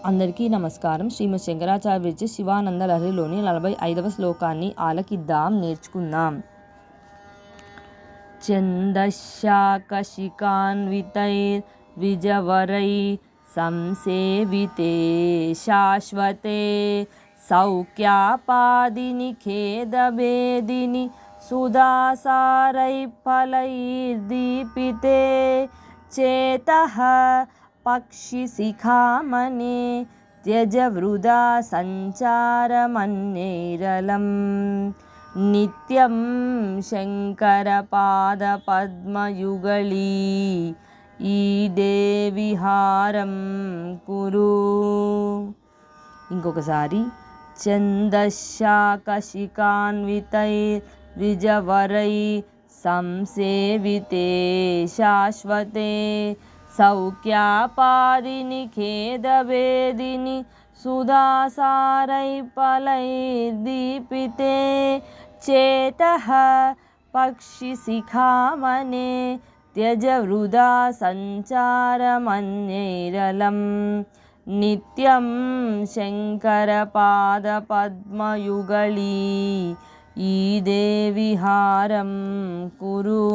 అందరికీ నమస్కారం. శ్రీమద్ శంకరాచార్య విరచిత శివానంద లహరిలోని 45వ శ్లోకాన్ని ఆలకిద్దాం, నేర్చుకుందాం. ఛందశ్శాకశికాన్వితైర్విజవరై సంసేవితే శాశ్వతే సౌఖ్యాపాదిని ఖేదభేదిని సుధాసారై ఫలైర్దీపితే చేతః పక్షిశిఖామణే త్యజ వృధా సంచారమన్యైరలం నిత్యం శంకరపాదపద్మయుగళీ ఈడే విహారం కురు. ఇంకొకసారి. ఛందశ్శాకశికాన్వితైర్విజవరై సంసేవితే శాశ్వతే సౌఖ్యాపాదిని ఖేదభేదిని సుధాసారై ఫలైర్దీపితే చేతః పక్షిశిఖామణే త్యజ వృధా సంచారమన్యైరలం నిత్యం శంకరపాదపద్మయుగళీ ఈదే విహారం కురు.